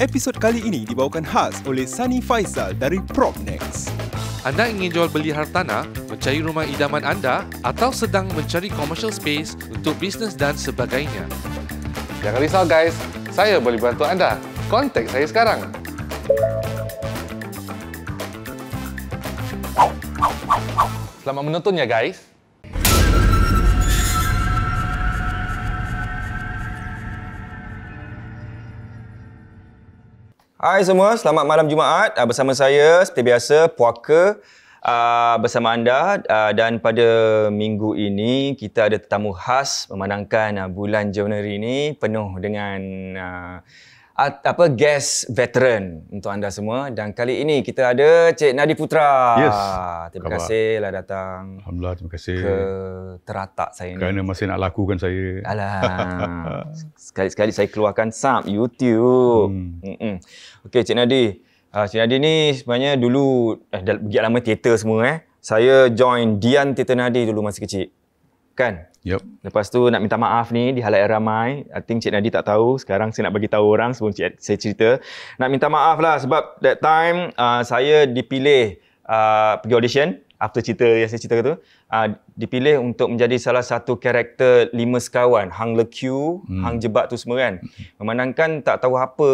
Episod kali ini dibawakan khas oleh Sani Faisal dari Propnex. Anda ingin jual beli hartanah, mencari rumah idaman anda atau sedang mencari commercial space untuk bisnes dan sebagainya? Jangan risau guys, saya boleh bantu anda. Kontak saya sekarang. Selamat menonton ya guys. Hai semua, selamat malam Jumaat. Bersama saya seperti biasa Puaka bersama anda, dan pada minggu ini kita ada tetamu khas memandangkan bulan Januari ini penuh dengan guest veteran untuk anda semua, dan kali ini kita ada Cik Nadi Putra. Yes. Terima kasihlah datang. Alhamdulillah, terima kasih. Ke teratak saya ni. Kerana masih nak lakukan saya. Alah. Sekali-sekali saya keluarkan sub YouTube. Okey, Cik Nadi. Cik Nadi ni sebenarnya dulu dah pergi lama teater semua. Saya join Dian Teater Nadi dulu masa kecil. Kan? Yup. Lepas tu nak minta maaf ni di halayak ramai. I think Cik Nadi tak tahu. Sekarang saya nak bagi tahu orang sebelum saya cerita. Nak minta maaf lah sebab that time saya dipilih pergi audition. After cerita yang saya cerita tu, dipilih untuk menjadi salah satu karakter 5 sekawan, Hang Lekiu, Hang Jebak tu semua kan. Memandangkan tak tahu apa,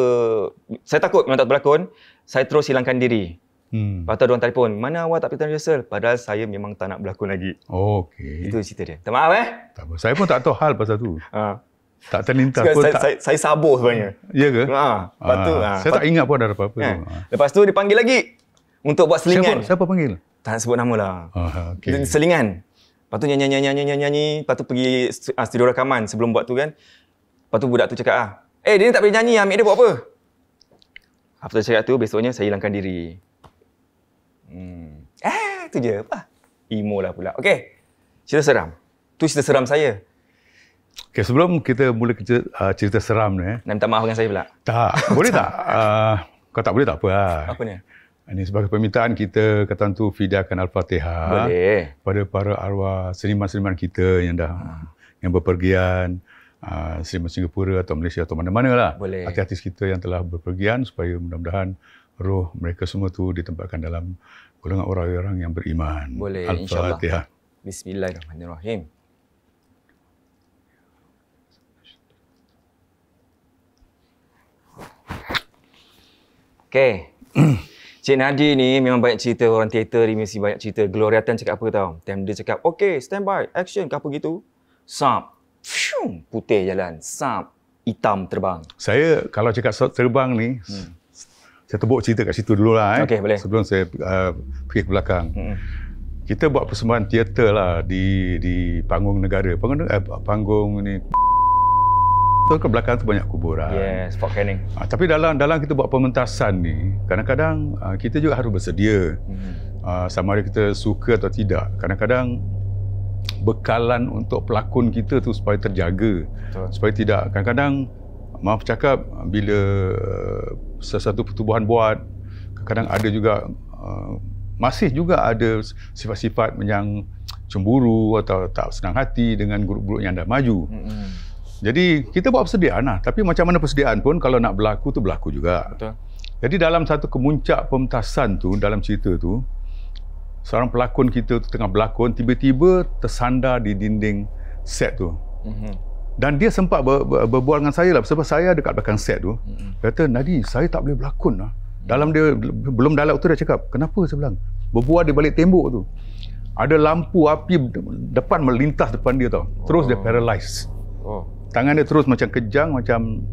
saya takut memang tak berlakon, saya terus hilangkan diri. Lepas tu orang telefon, mana awak tak pergi rehearsal? Padahal saya memang tak nak berlakon lagi. Okey. Itu cerita dia. Tak maaf Tak apa. Saya pun tak tahu hal pasal tu. Tak terlintas Sebab pun. saya sabar sebenarnya. Ya ke? Lepas tu, saya tak ingat pun ada apa-apa tu. Lepas tu dipanggil lagi untuk buat selingan. Siapa panggil? Tak nak sebut nama lah. Okay. Selingan. Lepas tu nyanyi. Lepas tu pergi studio rakaman sebelum buat tu kan. Lepas tu budak tu cakap, dia ni tak boleh nyanyi, ambil dia buat apa? After cakap tu, besoknya saya hilangkan diri. Tu je. Apa? Emo lah pula. Okey. Cerita seram. Tu cerita seram saya. Okay, sebelum kita mula cerita seram ni. Nak minta maaf dengan saya pula? Tak. Boleh tak? Kau tak boleh tak apa lah. Apa ni? Ini sebagai permintaan kita, kata tu fidakan Al-Fatihah. Boleh. Pada para arwah seniman-seniman kita yang dah yang berpergian, seniman Singapura atau Malaysia atau mana-mana lah. Boleh. Artis-artis kita yang telah berpergian, supaya mudah-mudahan roh mereka semua tu ditempatkan dalam golongan orang-orang yang beriman. Boleh, Al-Fatihah. Bismillahirrahmanirrahim. Okey. Cik Nadi ni memang banyak cerita, orang teater ni mesti banyak cerita. Gloria Tan cakap apa tau? Time dia cakap, okey, stand by, action, ke apa gitu. Sap, putih jalan. Sap, hitam terbang. Saya kalau cakap terbang ni, saya tebuk cerita kat situ dulu lah. Okey, boleh. Sebelum saya pergi ke belakang. Kita buat persembahan teater lah di panggung negara. Panggung ni ke belakang tu banyak kuburan. Yes, Fort Canning. Tapi dalam kita buat pementasan ni, kadang-kadang kita juga harus bersedia. Sama ada kita suka atau tidak. Kadang-kadang bekalan untuk pelakon kita tu supaya terjaga. Betul. Supaya tidak, kadang-kadang maaf cakap, bila sesuatu pertubuhan buat, kadang-kadang ada juga masih juga ada sifat-sifat yang cemburu atau tak senang hati dengan grup-grup yang dah maju. Jadi kita buat persediaan lah. Tapi macam mana persediaan pun, kalau nak berlaku tu berlaku juga. Betul. Jadi dalam satu kemuncak pementasan tu, dalam cerita tu, seorang pelakon kita tu tengah berlakon, tiba-tiba tersandar di dinding set tu. Dan dia sempat berbual dengan saya lah, sebab saya dekat belakang set tu. Kata, Nadi, saya tak boleh berlakon lah. Dalam dia, belum dialog tu dia cakap, kenapa? Saya bilang, berbual di balik tembok tu. Ada lampu api depan melintas depan dia tau. Terus dia paralyzed. Tangan dia terus macam kejang, macam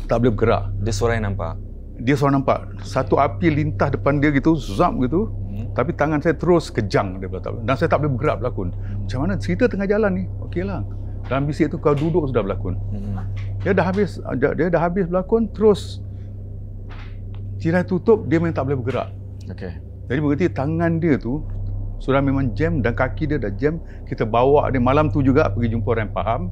tak boleh bergerak. Dia seorang yang nampak? Dia seorang nampak. Satu api lintas depan dia gitu, zap gitu. Tapi tangan saya terus kejang. Dan saya tak boleh bergerak berlakon. Macam mana? Cerita tengah jalan ni. Okeylah. Dalam bisik tu kau duduk sudah berlakon. Dia dah habis berlakon, terus tirai tutup, dia memang tak boleh bergerak. Jadi berarti tangan dia tu sudah memang jam dan kaki dia dah jam. Kita bawa dia malam tu juga pergi jumpa orang yang faham.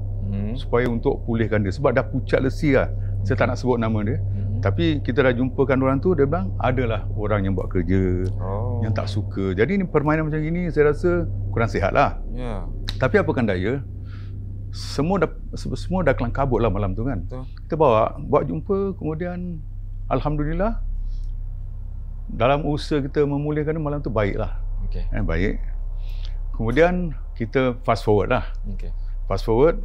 Supaya untuk pulihkan dia. Sebab dah pucat lesi lah. Saya tak nak sebut nama dia. Tapi kita dah jumpakan orang tu, dia bilang adalah orang yang buat kerja, yang tak suka. Jadi ni permainan macam ini saya rasa kurang sihat lah. Tapi apakan daya, semua dah kelang kabut lah malam tu kan. Kita bawa, buat jumpa, kemudian Alhamdulillah dalam usaha kita memulihkan malam tu baiklah. Okey. Baik. Kemudian kita fast forward lah. Okey. Fast forward.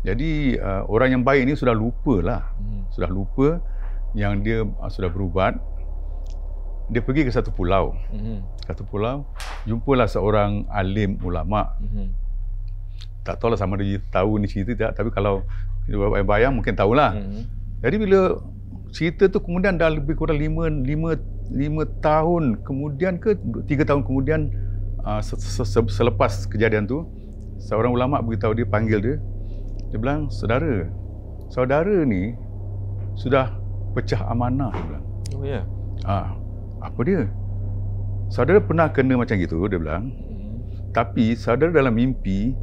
Jadi orang yang baik ni sudah lupa lah. Sudah lupa yang dia sudah berubat. Dia pergi ke satu pulau. Satu pulau, jumpalah seorang alim ulama. Tak tahulah sama dia tahu ni cerita tak, tapi kalau bayang mungkin tahulah. Jadi bila cerita tu kemudian dah lebih kurang 5 tahun kemudian ke 3 tahun kemudian, selepas kejadian tu, seorang ulama beritahu dia, panggil dia. Dia bilang, saudara ni sudah pecah amanah, dia bilang. Oh ya. Apa dia? Saudara pernah kena macam gitu, dia bilang. Tapi saudara dalam mimpi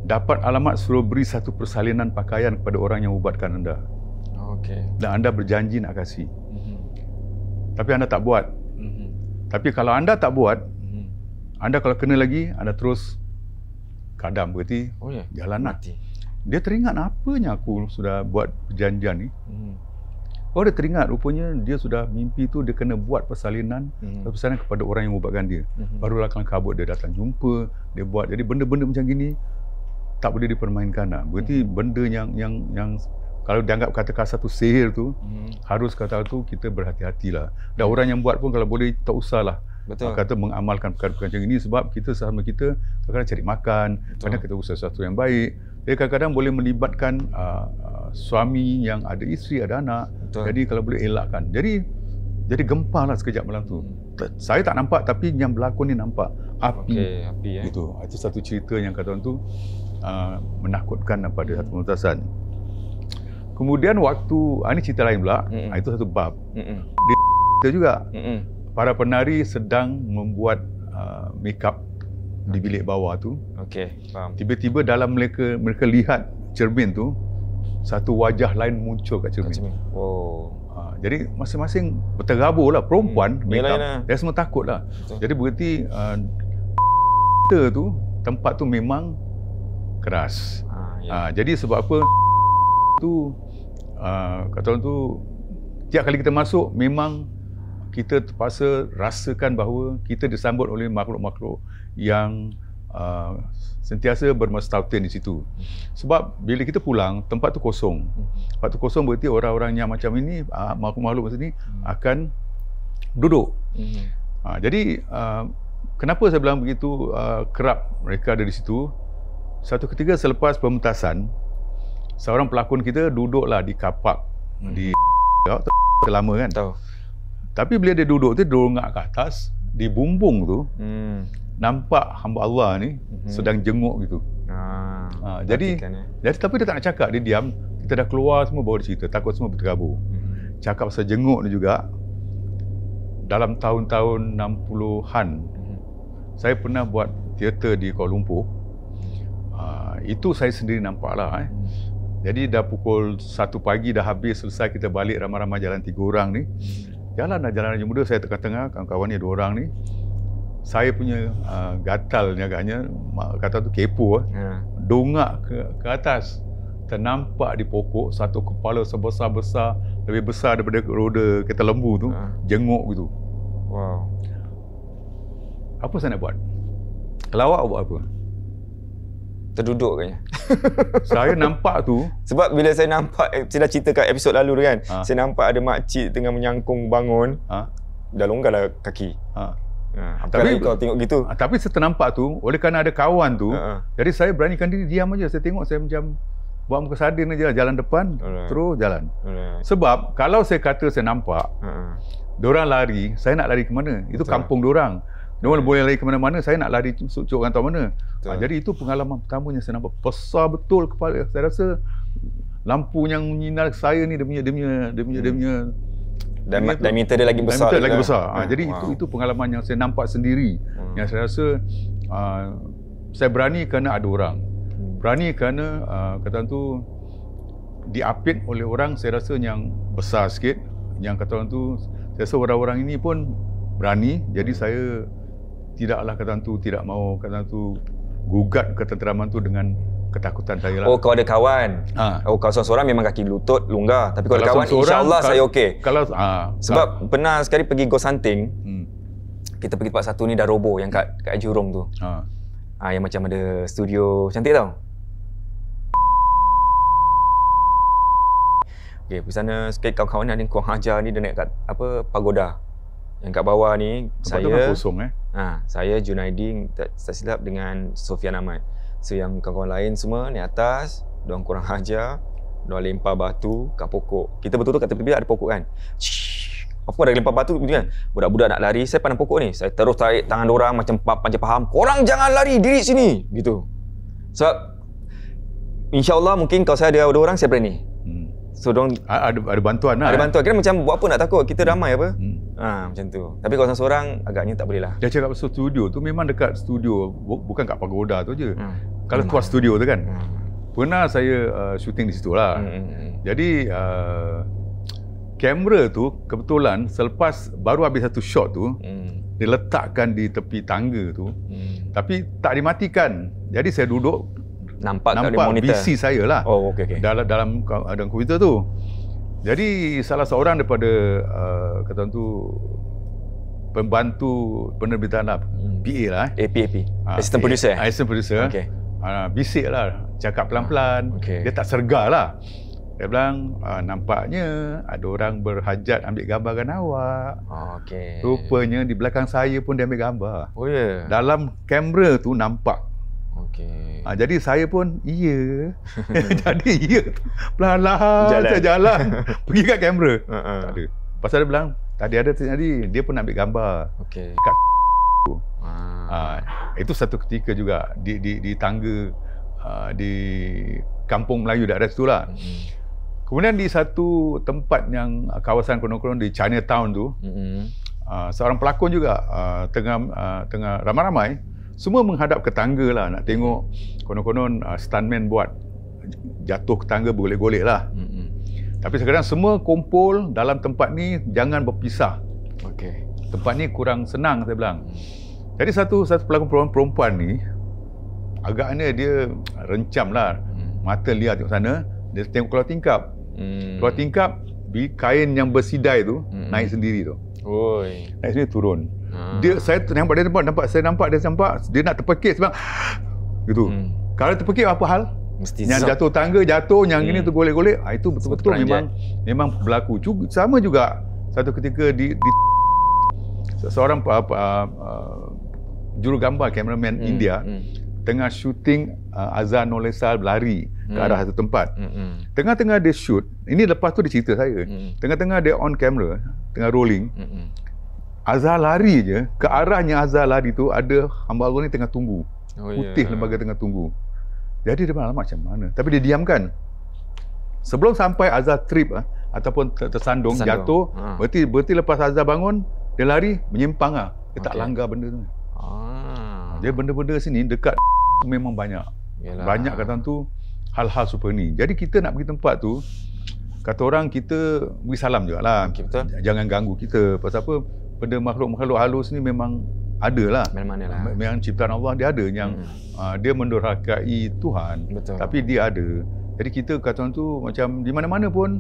dapat alamat suruh beri satu persalinan pakaian kepada orang yang ubatkan anda. Okey. Dan anda berjanji nak kasih. Tapi anda tak buat. Tapi kalau anda tak buat, anda kalau kena lagi, anda terus kadam, berarti jalan mati. Dia teringat apanya aku sudah buat perjanjian ni. Oh, dia teringat rupanya dia sudah mimpi tu dia kena buat persalinan kepada orang yang ubatkan dia. Barulah kelang kabut dia datang jumpa, dia buat. Jadi benda-benda macam gini tak boleh dipermainkan lah. Berarti benda yang kalau dianggap kata kasar tu sihir tu, harus kata tu kita berhati-hatilah. Dan orang yang buat pun kalau boleh tak usahlah. Betul. Kata mengamalkan perkara-perkara macam ini, sebab kita sama kita kadang-kadang cari makan, kadang kita usaha sesuatu yang baik. Dia kadang-kadang boleh melibatkan suami yang ada isteri, ada anak. Betul. Jadi kalau boleh elakkan. Jadi gempar lah sekejap malam tu. Saya tak nampak, tapi yang berlakon ni nampak. Api. Api Itu satu cerita yang kata orang tu menakutkan pada satu pementasan. Kemudian waktu, ini cerita lain pula. Itu satu bab. Dia juga. Para penari sedang membuat make up di bilik bawah tu. Okey, faham. Tiba-tiba dalam mereka lihat cermin tu, satu wajah lain muncul kat cermin. Oh. Jadi masing-masing berterabur lah. Perempuan make up, dia semua takut lah. Betul. Jadi berarti tu, tempat tu memang keras. Jadi sebab apa tu, kata orang tu, tiap kali kita masuk memang kita terpaksa rasakan bahawa kita disambut oleh makhluk-makhluk yang sentiasa bermestautin di situ. Sebab bila kita pulang, tempat tu kosong. Tempat tu kosong berarti orang-orang yang macam ini, makhluk-makhluk macam ini akan duduk. Jadi kenapa saya bilang begitu kerap mereka ada di situ? Satu ketika selepas pementasan, seorang pelakon kita duduklah di kapak di lama kan. Tahu. Tapi bila dia duduk tu, dia dongak ke atas, di bumbung tu, nampak hamba Allah ni sedang jenguk gitu. Jadi tapi dia tak nak cakap, dia diam. Kita dah keluar semua baru dia cerita, takut semua berterabur. Cakap pasal jenguk ni juga, dalam tahun-tahun 60-an, saya pernah buat teater di Kuala Lumpur. Itu saya sendiri nampak lah. Jadi dah pukul 1 pagi dah habis, selesai kita balik ramai-ramai jalan 3 orang ni. Jalan Raja Muda, saya tengah-tengah, kawan-kawan ni 2 orang ni. Saya punya gatal ni agaknya, kata tu kepo, dongak ke atas. Ternampak di pokok satu kepala sebesar-besar, lebih besar daripada roda kereta lembu tu, jenguk gitu. Wow. Apa saya nak buat? Kalau awak buat apa? Terduduk katnya. Saya nampak tu. Sebab bila saya nampak, saya dah cerita kat episod lalu tu kan, saya nampak ada makcik tengah menyangkung bangun, dah longgar lah kaki. Tapi kau tengok gitu. Tapi saya ternampak tu, oleh kerana ada kawan tu, jadi saya beranikan diri diam aja. Saya tengok, saya macam buat muka sardin aja, jalan depan, terus jalan. Sebab kalau saya kata saya nampak, diorang lari, saya nak lari ke mana? Itu kampung diorang. Diorang boleh lari ke mana-mana, saya nak lari cuk orang tahu mana. Jadi itu pengalaman pertamanya saya nampak. Besar betul kepala. Saya rasa lampu yang menyinar saya ni, dia punya diameter dia lagi besar. Lagi besar. Jadi itu pengalaman yang saya nampak sendiri. Yang saya rasa saya berani kerana ada orang. Berani kerana kata tu diapit oleh orang, saya rasa yang besar sikit. Yang kata orang tu, saya rasa orang-orang ini pun berani. Jadi saya tidaklah kata tu tidak mau kata tu gugat ketenteraman tu dengan ketakutan saya lah. Oh, kau ada kawan. Oh, kau seorang memang kaki lutut longgar. Tapi kalau ada kawan, insya-Allah saya okey. Sebab pernah sekali pergi ghost hunting. Kita pergi tempat satu ni dah roboh yang kat Jurong tu. Yang macam ada studio cantik tau. Okey, pergi sana sikit kawan-kawan ada kurang ajar ni dia naik kat pagoda. Yang kat bawah ni tempat saya kosong saya Junaidi tak silap dengan Sofian Ahmad. So yang kawan-kawan lain semua ni atas, diorang kurang ajar, diorang lempar batu kat pokok. Kita betul-betul kat tepi ada pokok kan. Apa dah lempar batu kan. Budak-budak nak lari, saya pandang pokok ni. Saya terus tarik tangan diorang macam panjang faham. Korang jangan lari, diri sini. Gitu. Sebab insya-Allah mungkin kalau saya ada orang saya berani. So diorang ada bantuan lah. Ada bantuan. Kira macam buat apa nak takut, kita ramai apa. Macam tu. Tapi kalau seorang agaknya tak boleh lah. Dia cakap pasal studio tu memang dekat studio, bukan kat pagoda tu je. Kalau keluar studio tu kan. Pernah saya syuting di situ lah. Jadi kamera tu kebetulan selepas baru habis satu shot tu, diletakkan di tepi tangga tu. Tapi tak dimatikan. Jadi saya duduk nampak BC saya lah. Dalam komputer tu. Jadi salah seorang daripada kata tu pembantu penerbitan lah, PA lah. PAP. Assistant producer. Assistant producer. Bisik lah, cakap pelan-pelan. Dia tak sergar lah. Dia bilang, nampaknya ada orang berhajat ambil gambarkan awak. Rupanya di belakang saya pun dia ambil gambar. Dalam kamera tu nampak. Jadi saya pun jadi perlahan-lahan saya jalan pergi kat kamera. Tak ada. Pasal dia bilang tadi ada terjadi, dia pun ambil gambar kat itu satu ketika juga di tangga di kampung Melayu daerah situ lah. Kemudian di satu tempat yang kawasan konon-konon di Chinatown tu, seorang pelakon juga tengah ramai-ramai semua menghadap ke tangga lah nak tengok konon-konon stuntman buat jatuh ke tangga bergolek-golek lah. Tapi sekarang semua kumpul dalam tempat ni, jangan berpisah. Tempat ni kurang senang saya bilang. Jadi satu pelakon perempuan ni agaknya dia rencam lah. Mata liar tengok sana, dia tengok keluar tingkap. Keluar tingkap, kain yang bersidai tu naik sendiri tu. Naik sendiri turun. Saya nampak dia nak terpekik sebab gitu. Kalau terpekik apa hal? Mesti yang jatuh tangga, yang ini tu golek-golek, itu betul-betul memang berlaku. Sama juga satu ketika di seorang juru gambar kameraman India tengah syuting Azhar Nolesal berlari ke arah satu tempat. Tengah-tengah dia shoot, ini lepas tu dia cerita saya. Tengah-tengah dia on camera, tengah rolling. Azhar lari je, ke arahnya Azhar lari tu ada hamba Allah ni tengah tunggu. Putih lembaga tengah tunggu. Jadi dia malam macam mana? Tapi dia diamkan. Sebelum sampai Azhar trip ataupun tersandung, jatuh, berarti lepas Azhar bangun, dia lari menyimpang lah. Dia tak langgar benda tu. Dia benda-benda sini dekat memang banyak. Banyak kata tu hal-hal seperti ni. Jadi kita nak pergi tempat tu, kata orang kita beri salam jugalah. Jangan ganggu kita. Pasal apa? Benda makhluk-makhluk halus ni memang ada lah. Memang ciptaan Allah dia ada yang dia mendurhakai Tuhan. Tapi dia ada. Jadi kita kata orang tu macam di mana-mana pun,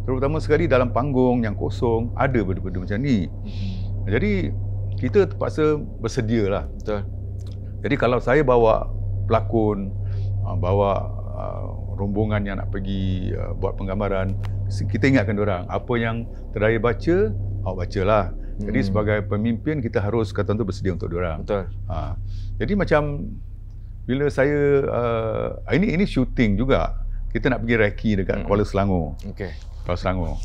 terutama sekali dalam panggung yang kosong, ada benda-benda macam ni. Jadi kita terpaksa bersedia lah. Jadi kalau saya bawa pelakon, bawa rombongan yang nak pergi buat penggambaran, kita ingatkan diorang apa yang terdaya baca, awak bacalah. Jadi sebagai pemimpin kita harus kata tu bersedia untuk diorang. Jadi macam bila saya ini syuting juga, kita nak pergi reki dekat Kuala Selangor. Kuala Selangor.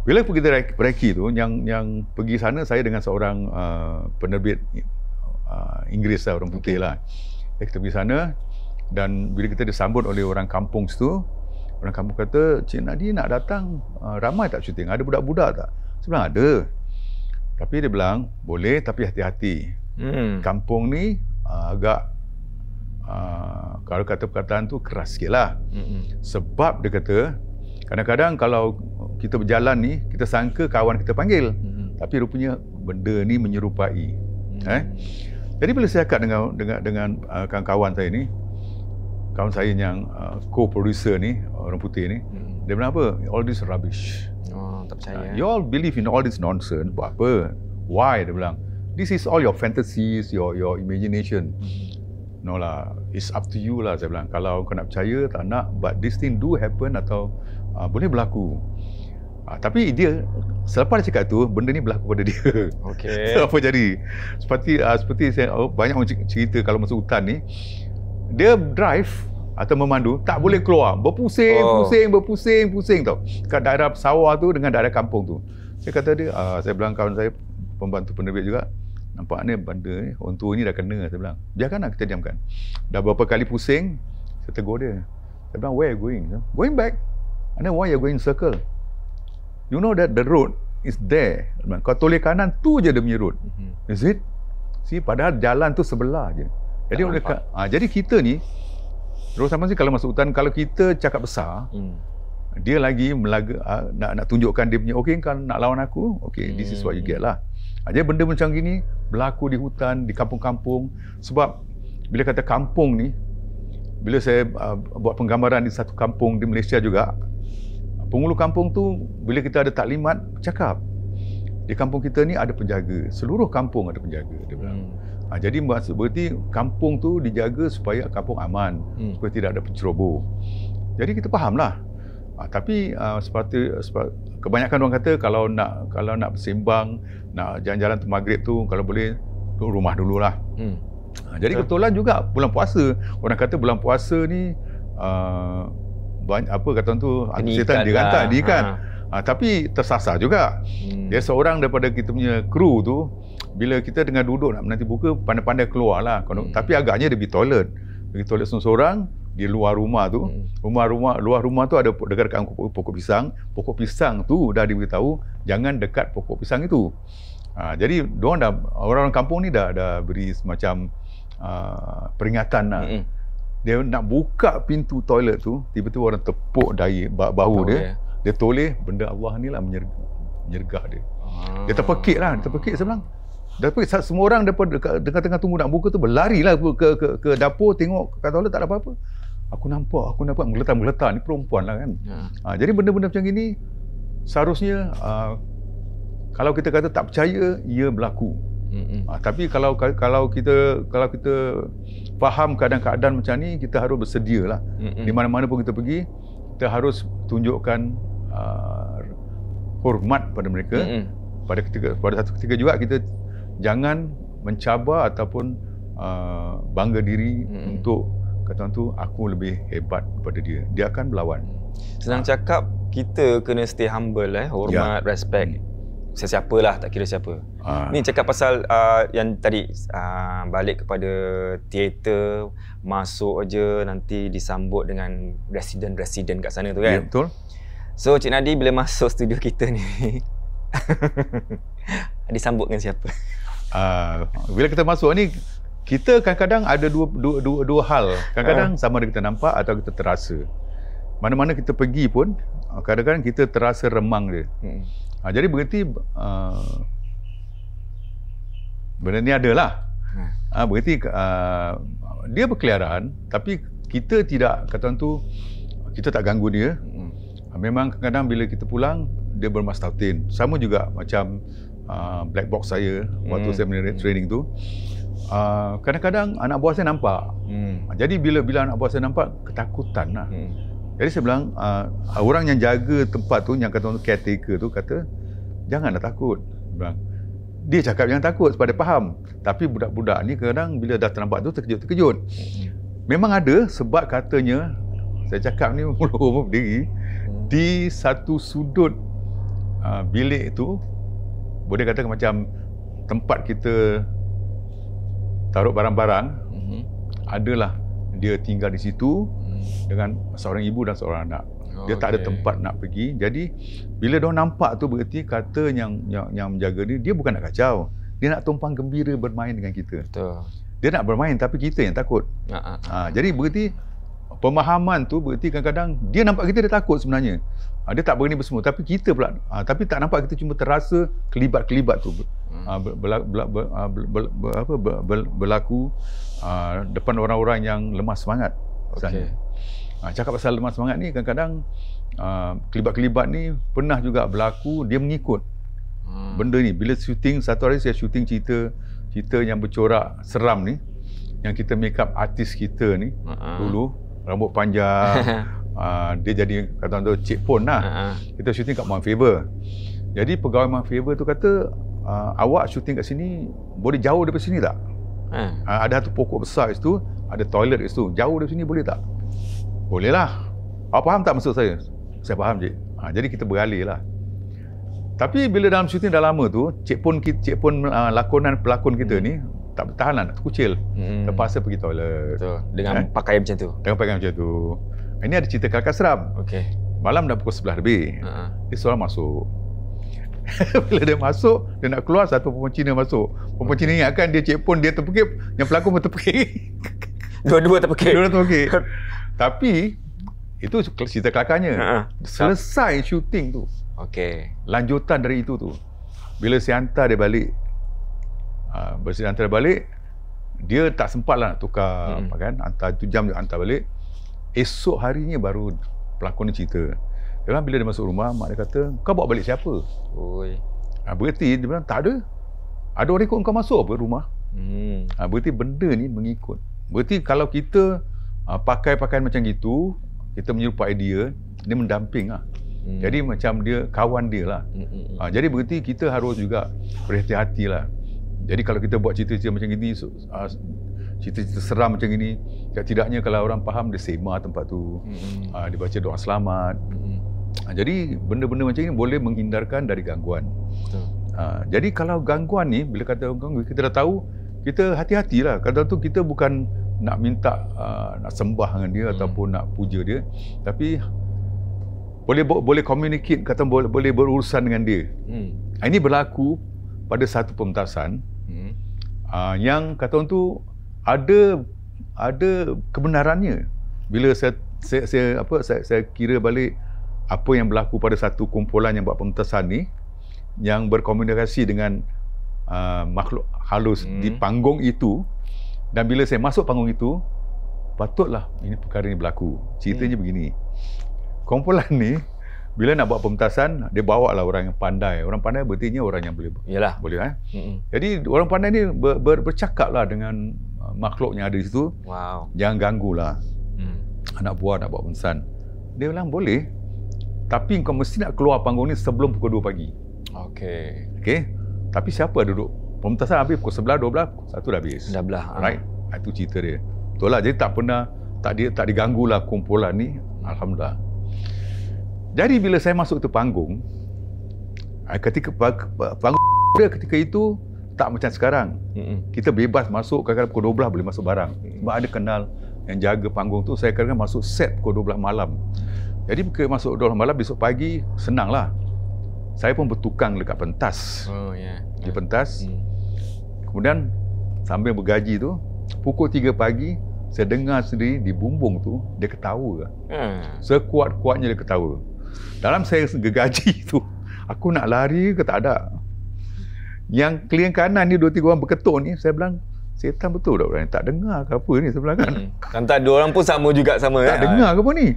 Bila pergi reki tu, yang pergi sana saya dengan seorang penerbit Inggeris lah, orang putih lah. Kita pergi sana dan bila kita disambut oleh orang kampung situ, orang kampung kata, Cik Nadi nak datang, ramai tak syuting? Ada budak-budak tak? Saya bilang ada. Tapi dia bilang, boleh tapi hati-hati. Kampung ni agak kalau kata perkataan tu keras sikit lah. Sebab dia kata, kadang-kadang kalau kita berjalan ni, kita sangka kawan kita panggil. Tapi rupanya benda ni menyerupai. Jadi bila saya cakap dengan kawan-kawan saya ni, kawan saya yang co-producer ni, orang putih ni, dia bilang apa? All this rubbish. Tak percaya. You all believe in all this nonsense. Buat apa? Why? Dia bilang. This is all your fantasies, your imagination. No lah, it's up to you lah, saya bilang. Kalau kau nak percaya, tak nak, but this thing do happen atau boleh berlaku. Tapi dia, selepas dia cakap tu, benda ni berlaku pada dia. Okey. Apa jadi? Seperti saya, banyak orang cerita kalau masuk hutan ni, dia drive atau memandu, tak boleh keluar. Berpusing tau. Kat daerah sawah tu dengan daerah kampung tu. Saya kata dia, saya bilang kawan saya, pembantu penerbit juga, nampak ni benda ni, orang tua ni dah kena. Saya bilang, biarkanlah kita diamkan. Dah berapa kali pusing, saya tegur dia. Saya bilang, where are you going? Going back. And then why you going in circle? You know that the road is there. Kau toleh kanan, tu je dia punya road. Is it? See, padahal jalan tu sebelah je. Jadi jadi kita ni, terus sama sih kalau masuk hutan, kalau kita cakap besar, dia lagi nak tunjukkan dia punya, okay, kan nak lawan aku, okay, this is what you get lah. Jadi benda macam gini berlaku di hutan, di kampung-kampung. Sebab bila kata kampung ni, bila saya buat penggambaran di satu kampung di Malaysia juga, penghulu kampung tu, bila kita ada taklimat, cakap di kampung kita ni ada penjaga, seluruh kampung ada penjaga, dia bilang. Jadi berarti kampung tu dijaga supaya kampung aman, supaya tidak ada penceroboh. Jadi kita fahamlah. Tapi seperti kebanyakan orang kata kalau nak bersembang, nak jalan-jalan tu maghrib tu, kalau boleh tu rumah dululah. Jadi kebetulan juga bulan puasa. Orang kata bulan puasa ni banyak apa kata orang tu, setan diikat. Tapi tersasar juga. Dia seorang daripada kita punya kru tu, bila kita tengah duduk nak menanti buka, pandai-pandai keluar lah. Tapi agaknya dia pergi toilet. Seorang-seorang di luar rumah tu. Luar rumah tu ada dekat pokok pisang. Pokok pisang tu dah diberitahu jangan dekat pokok pisang itu. Jadi orang-orang kampung ni dah beri semacam peringatan lah. Dia nak buka pintu toilet tu, tiba-tiba orang tepuk bahu dia. Dia toleh, benda Allah ni lah menyergap dia. Dia terpekik lah, saya bilang. Semua orang tengah tunggu nak buka tu berlari lah ke dapur, tengok kat toilet tak ada apa-apa. Aku nampak menggeletar ni perempuan lah kan. Jadi benda-benda macam gini seharusnya kalau kita kata tak percaya, ia berlaku. Tapi kalau kita faham keadaan-keadaan macam ni, kita harus bersedia lah. Di mana-mana pun kita pergi, kita harus tunjukkan hormat pada mereka. Pada satu ketika juga kita jangan mencabar ataupun bangga diri untuk kata tu aku lebih hebat daripada dia. Dia akan berlawan. Senang cakap, kita kena stay humble, hormat, respect. Sesiapalah, tak kira siapa. Ni cakap pasal yang tadi balik kepada teater, masuk aja nanti disambut dengan residen kat sana tu kan. Ya, betul. So Cik Nadi bila masuk studio kita ni disambut dengan siapa? Bila kita masuk ni, kita kadang-kadang ada dua hal. Kadang-kadang sama ada kita nampak atau kita terasa. Mana-mana kita pergi pun, kadang-kadang kita terasa remang dia. Jadi berarti benda ni adalah. Berarti dia berkeliaran, tapi kita tidak, kata tu, kita tak ganggu dia. Memang kadang-kadang bila kita pulang, dia bermastautin. Sama juga macam black box saya waktu saya training tu. Kadang-kadang anak buah saya nampak. Jadi bila anak buah saya nampak, ketakutan lah. Jadi saya bilang, orang yang jaga tempat tu, yang kata caretaker tu, kata janganlah takut. Dia cakap jangan takut sebab dia faham. Tapi budak-budak ni kadang bila dah ternampak tu terkejut-terkejut. Memang ada sebab katanya, saya cakap ni mula-mula berdiri di satu sudut bilik tu, boleh katakan macam tempat kita taruh barang-barang, adalah dia tinggal di situ dengan seorang ibu dan seorang anak. Dia tak ada tempat nak pergi. Jadi bila dia nampak tu, berarti kata yang menjaga dia bukan nak kacau. Dia nak tumpang gembira bermain dengan kita. Betul. Dia nak bermain tapi kita yang takut. Jadi berarti pemahaman tu berarti kadang-kadang dia nampak kita, dia takut sebenarnya. Dia tak berani bersemua, tapi kita pula tapi tak nampak, kita cuma terasa kelibat-kelibat tu berlaku depan orang-orang yang lemah semangat. Misalnya. Cakap pasal lemah semangat ni, kadang-kadang kelibat-kelibat ni pernah juga berlaku, dia mengikut benda ni. Bila syuting, satu hari saya syuting cerita yang bercorak seram ni, yang kita make up artis kita ni dulu, rambut panjang, dia jadi kata tu Cik Pon lah. Kita syuting kat Mount Faber. Jadi pegawai Mount Faber tu kata, awak syuting kat sini boleh jauh daripada sini tak? Ada satu pokok besar kat situ, ada toilet kat situ, jauh dari sini boleh tak? Boleh lah. Awak faham tak maksud saya? Saya faham, Cik. Jadi kita beralih lah. Tapi bila dalam syuting dah lama tu, Cik Pon pelakon kita ni tak bertahan lah, nak terkucil. Terpaksa pergi toilet. Betul. Dengan pakaian macam tu. Dengan pakaian macam tu. Ini ada cerita kelakar seram. Okey. Malam dah pukul 11 lebih. Dia seorang masuk. Bila dia masuk, dia nak keluar, satu perempuan Cina masuk. Perempuan Cina ingatkan dia Cik Pon, dia terpekik. Yang pelakon pun terpekik. Dua-dua terpekik. Dua-dua terpekik. Tapi itu cerita kelakarnya. Selesai syuting tu. Okey. Lanjutan dari itu tu. Bila saya hantar dia balik, dia tak sempat lah nak tukar kan. Hantar 1 jam dia hantar balik. Esok harinya baru pelakon ni cerita. Dia bilang bila dia masuk rumah, mak dia kata, kau bawa balik siapa? Oi. Berarti dia bilang, tak ada. Ada orang ikut kau masuk apa rumah? Berarti benda ni mengikut. Berarti kalau kita pakai pakaian macam gitu, kita menyerupai dia mendamping lah. Jadi macam dia kawan dia lah. Jadi berarti kita harus juga berhati-hati lah. Jadi kalau kita buat cerita-cerita macam gini, cerita-cerita seram macam gini, tidaknya kalau orang faham, dia sema tempat tu, dia baca doa selamat. Jadi benda-benda macam ini boleh menghindarkan dari gangguan. Jadi kalau gangguan ni, bila kata gangguan, kita dah tahu, kita hati-hatilah. Kadang tu kita bukan nak minta nak sembah dengan dia ataupun nak puja dia, tapi boleh communicate, kata boleh berurusan dengan dia. Ini berlaku pada satu pementasan yang kata orang tu ada kebenarannya. Bila saya kira balik apa yang berlaku pada satu kumpulan yang buat pementasan ni, yang berkomunikasi dengan makhluk halus di panggung itu, dan bila saya masuk panggung itu, patutlah ini perkara ni berlaku. Ceritanya begini. Kumpulan ni bila nak buat pementasan, dia bawa lah orang yang pandai. Orang pandai berarti orang yang boleh. Yalah. Boleh Jadi orang pandai ni bercakap lah dengan makhluk yang ada di situ. Wow. Jangan ganggu lah. Nak buat pementasan. Dia bilang boleh. Tapi kau mesti nak keluar panggung ni sebelum pukul 2 pagi. Okey. Tapi siapa duduk? Pementasan habis pukul 11, 12, pukul 1 dah habis. Dah belah. Right? Itu cerita dia. Betul lah. Jadi tak diganggu lah kumpulan ni. Alhamdulillah. Jadi bila saya masuk tu panggung, ketika panggung dia ketika itu tak macam sekarang. Kita bebas masuk, kadang-kadang pukul 12 boleh masuk barang. Sebab ada kenal yang jaga panggung tu, saya kadang-kadang masuk set pukul 12 malam. Jadi bila masuk 12 malam, besok pagi senanglah. Saya pun bertukang dekat pentas. Di pentas. Kemudian sambil bergaji tu, pukul 3 pagi saya dengar sendiri di bumbung tu dia ketawa. Sekuat-kuatnya dia ketawa. Dalam saya gergaji tu, aku nak lari ke tak ada. Yang klien kanan ni 2-3 orang berketuk ni, saya bilang, setan betul tak orang ni? Tak dengar ke apa ni sebelah kan? Kan dua orang pun sama juga Tak dengar ke apa ni?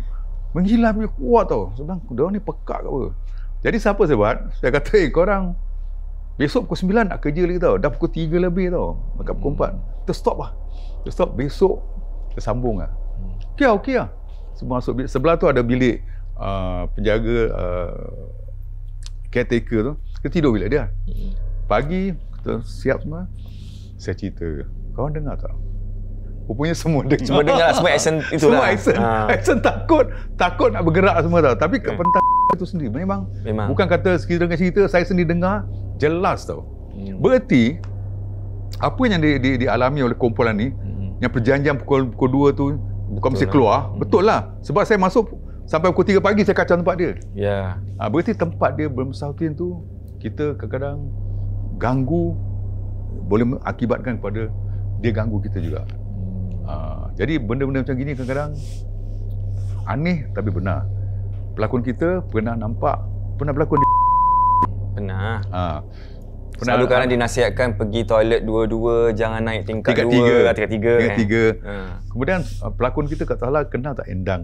Menghilang punya kuat tau. Saya bilang, diorang ni pekak ke apa? Jadi siapa saya buat? Saya kata, korang besok pukul 9 nak kerja lagi tau. Dah pukul 3 lebih tau. Dekat pukul 4. Kita stop lah. Kita stop, besok kita sambung lah. Okey lah. Semua masuk bilik. Sebelah tu ada bilik penjaga caretaker tu. Kita tidur bilik dia. Pagi kita siap semua. Saya cerita, korang dengar tak? Rupanya semua dengar. Semua dengar lah, semua action itulah. Semua action takut nak bergerak semua tau. Tapi kat pentas itu sendiri memang bukan kata sekiranya cerita, saya sendiri dengar jelas tau. Berarti apa yang dialami oleh kumpulan ni, yang perjanjian pukul 2 tu kau mesti keluar, betul lah. Sebab saya masuk sampai pukul 3 pagi saya kacau tempat dia. Berarti tempat dia bermesautin tu, kita kadang-kadang ganggu, boleh mengakibatkan kepada dia ganggu kita juga. Jadi benda-benda macam gini kadang-kadang aneh tapi benar. Pelakon kita pernah nampak, pernah berlakon di Pernah. Selalu kan dinasihatkan pergi toilet dua-dua, jangan naik tingkat tingkat tiga. Kemudian pelakon kita kat Salah kenal tak Endang?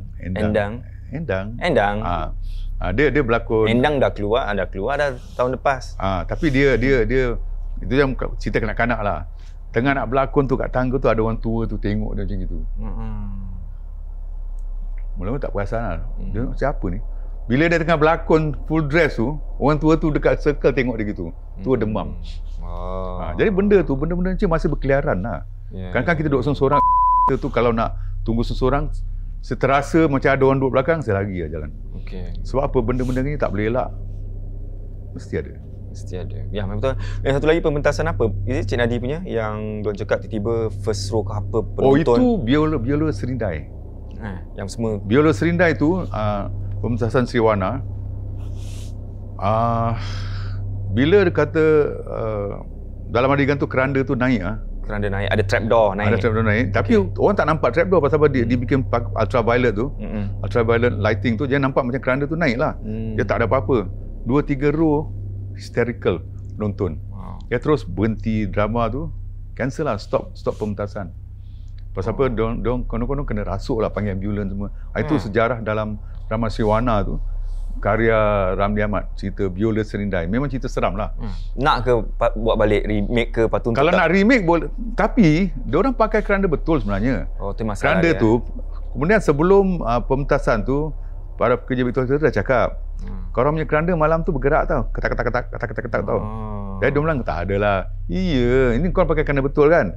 Dia berlakon. Endang dah keluar dah tahun lepas. Tapi dia itu yang cerita kanak-kanak lah. Tengah nak berlakon tu kat tangga tu ada orang tua tu tengok dia macam gitu. Mula-mula tak perasan lah. Dia siapa ni? Bila dia tengah berlakon full dress tu, orang tua tu dekat circle tengok dia gitu. Tu demam. Jadi benda macam masih berkeliaran lah. Kadang-kadang kita duduk seorang-seorang tu kalau nak tunggu seseorang, seterasa macam ada orang duduk belakang, saya lari lah jalan. Sebab apa? Benda-benda ni tak boleh elak. Mesti ada. Ya, betul. Dan satu lagi pementasan apa? Is it Cik Nadi punya yang diorang cakap tiba-tiba first row ke apa penonton? Itu biola serindai. Yang semua biola serindai tu pementasan Sriwana. Bila dia kata dalam adegan tu keranda tu naik keranda naik, ada trapdoor naik. Ada trapdoor naik. Tapi orang tak nampak trapdoor pasal dia bikin ultraviolet tu. Ultraviolet lighting tu, dia nampak macam keranda tu naik lah. Dia tak ada apa-apa. 2-3 row hysterical nonton. Dia terus berhenti drama tu, cancel lah, stop pementasan. Pasal apa? Diorang konon-konon kena rasuk lah panggil ambulans semua. Itu sejarah dalam drama Sriwana tu, karya Ramli Ahmad, cerita Biola Serindai. Memang cerita seram lah. Nak ke buat balik remake ke patut? Kalau nak remake boleh, tapi diorang pakai keranda betul sebenarnya. Tu masalah keranda tu, kemudian sebelum pementasan tu, para pekerja Victoria Theatre dah cakap, korang punya keranda malam tu bergerak tau, ketak tau. Jadi dia bilang tak adalah. Iya, ini korang pakai keranda betul kan?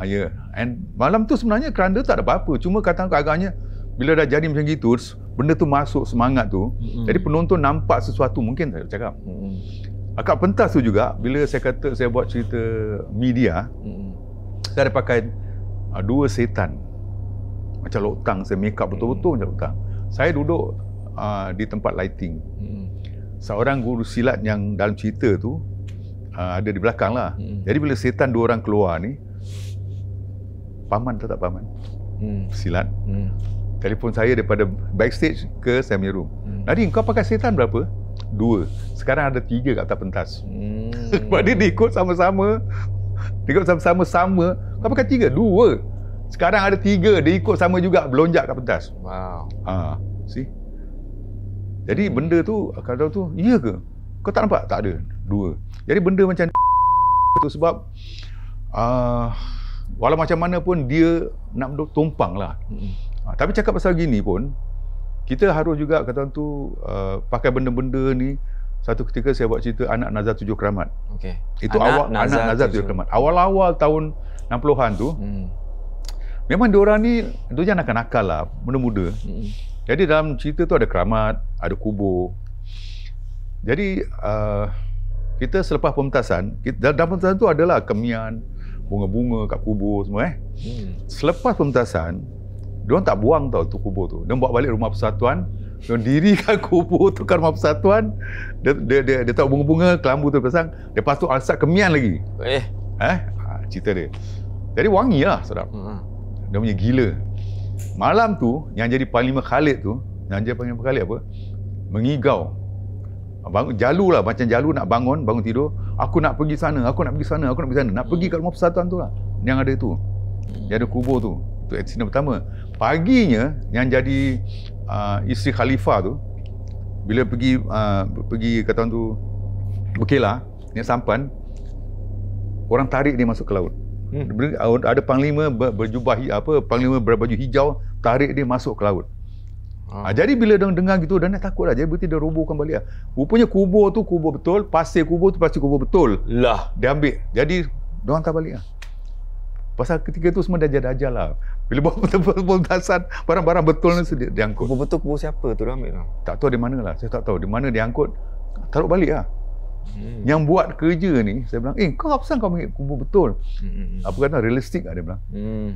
Ya. And malam tu sebenarnya keranda tak ada apa-apa. Cuma kata agaknya bila dah jadi macam gitu, benda tu masuk semangat tu. Jadi penonton nampak sesuatu, mungkin saya cakap. Akak pentas tu juga, bila saya kata saya buat cerita media, saya ada pakai 2 setan. Macam loktang, saya make up betul-betul macam loktang. Saya duduk di tempat lighting. Seorang guru silat yang dalam cerita tu ada di belakang lah. Jadi bila setan 2 orang keluar ni, paman tak paman silat, telefon saya daripada backstage ke saya punya room. Nadi, kau pakai setan berapa? 2. Sekarang ada 3 kat atas pentas. Sebab dia ikut sama-sama. Kau pakai 3? 2. Sekarang ada 3, dia ikut sama juga, belonjak kat pentas. See? Jadi benda tu, kalau tu, iya ke? Kau tak nampak? Tak ada. 2. Jadi benda macam tu sebab walau macam mana pun dia nak tumpang lah. Tapi cakap pasal gini pun, kita harus juga kata tu pakai benda-benda ni. Satu ketika saya buat cerita Anak Nazar 7 Keramat. Itu Anak Nazar 7 Keramat. Awal-awal tahun 60-an tu, memang diorang ni jangan nakal-nakal lah, muda-muda. Jadi dalam cerita tu ada keramat, ada kubur. Jadi kita selepas pementasan, dalam pementasan tu adalah kemian, bunga-bunga kat kubur semua Selepas pementasan, diorang tak buang tau tu kubur tu. Diorang bawa balik Rumah Persatuan, diorang dirikan kubur tu kat Rumah Persatuan. Dia tahu bunga-bunga, kelambu tu pasang. Lepas tu alsat kemian lagi. Cerita dia. Jadi wangi lah, sedap. Dia punya gila. Malam tu, yang jadi Panglima Khalid tu, apa? Mengigau. Jalu lah, macam Jalu nak bangun tidur. Aku nak pergi sana. Nak pergi kat Rumah Persatuan tu lah. Yang ada tu. Yang ada kubur tu. Itu aksiden pertama. Paginya, yang jadi isteri Khalifah tu, bila pergi kata orang tu berkelah, niat sampan, orang tarik dia masuk ke laut. Ada panglima panglima berbaju hijau tarik dia masuk ke laut. Jadi bila dia dengar gitu, dia nak takut lah. Jadi berarti dia robohkan balik lah. Rupanya kubur tu kubur betul, pasir kubur tu pasir kubur betul lah. Dia ambil. Jadi dia hantar balik lah. Pasal ketika tu semua dajal-dajal lah. Bila bawa pementasan, barang-barang betul ni dia angkut. Kubur betul, kubur siapa tu dia ambil lah? Tak tahu di mana lah. Saya tak tahu di mana dia angkut. Taruh balik lah. Yang buat kerja ni, saya bilang, kau apa kau ambil kubur betul? Apa kata, realistik lah dia bilang.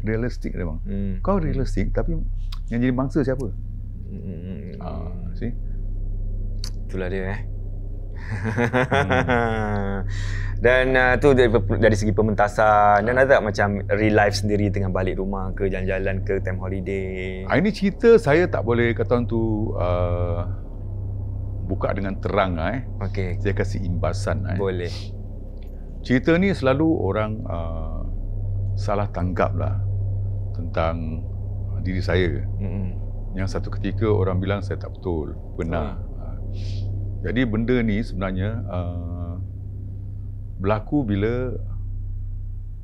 Realistik dia bilang. Kau realistik, tapi yang jadi mangsa siapa? See? Itulah dia Dan tu dari segi pementasan. Dan ada tak macam real life sendiri tengah balik rumah ke jalan-jalan ke time holiday? Ini cerita saya tak boleh kata tu buka dengan terang Saya kasih imbasan Boleh. cerita ni selalu orang salah tanggap lah tentang diri saya. Yang satu ketika orang bilang saya tak betul, benar. Jadi benda ni sebenarnya berlaku bila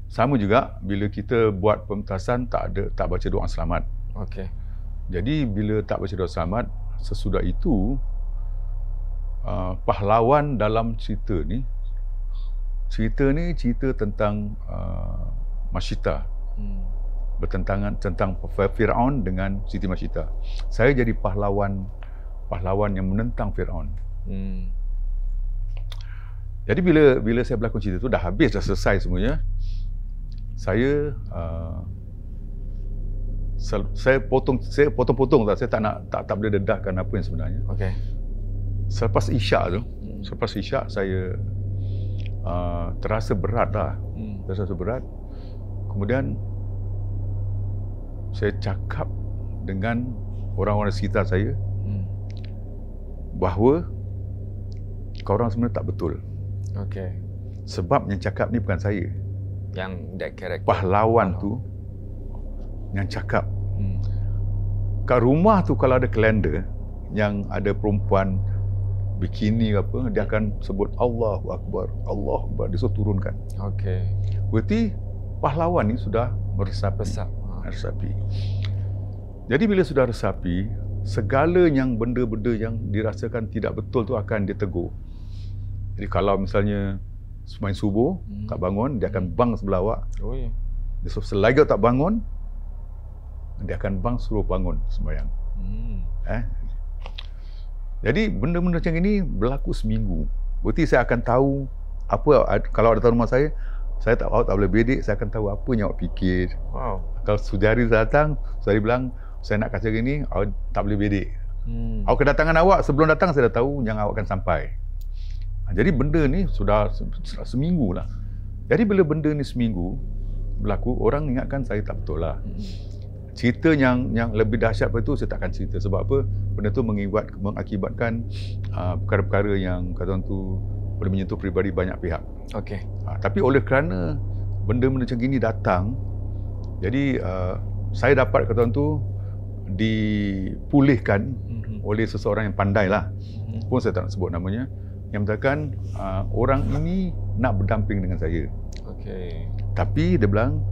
sama juga bila kita buat pementasan tak baca doa selamat. Okey. Jadi bila tak baca doa selamat, sesudah itu pahlawan dalam cerita ni cerita tentang Masyitah. Bertentangan tentang Firaun dengan Siti Masyitah. Saya jadi pahlawan yang menentang Firaun. Jadi bila saya berlakon cerita tu dah habis, dah selesai semuanya, saya potong-potong tak, saya tak boleh dedahkan apa yang sebenarnya. Okey. Selepas isyak tu, saya terasa berat lah. Terasa berat. Kemudian saya cakap dengan orang-orang sekitar saya bahawa korang sebenarnya tak betul. Okey. Sebab yang cakap ni bukan saya. Yang that character. Pahlawan tu yang cakap. Kat rumah tu kalau ada kalender yang ada perempuan bikini ke apa, dia akan sebut Allahu Akbar, Allahu Akbar, dia suruh turunkan. Okey. Berarti pahlawan ni sudah meresapi. Jadi bila sudah resapi, segala yang benda-benda yang dirasakan tidak betul tu akan dia tegur. Jadi kalau misalnya semain subuh tak bangun, dia akan bang sebelah awak. Oh ya. Dia selagi tak bangun, dia akan bang suruh bangun sembahyang. Jadi benda-benda macam ini berlaku seminggu. Berarti saya akan tahu apa, kalau ada tamu rumah saya tak boleh bedek, saya akan tahu apa yang awak fikir. Wow. Kalau saudari datang, saudari bilang saya nak kata gini, awak tak boleh bedek. Awak kedatangan awak, sebelum datang saya dah tahu yang awak akan sampai. Jadi benda ni sudah seminggu lah. Jadi bila benda ni seminggu berlaku, orang ingatkan saya tak betul lah. Cerita yang lebih dahsyat daripada itu saya takkan cerita. Sebab apa? Benda tu mengakibatkan perkara-perkara yang kata orang tu boleh menyentuh peribadi banyak pihak. Okey. Tapi oleh kerana benda-benda macam gini datang, jadi saya dapat kata orang tu dipulihkan oleh seseorang yang pandai lah. Pun saya tak nak sebut namanya. Yang mengatakan orang ini nak berdamping dengan saya. Okey. Tapi dia bilang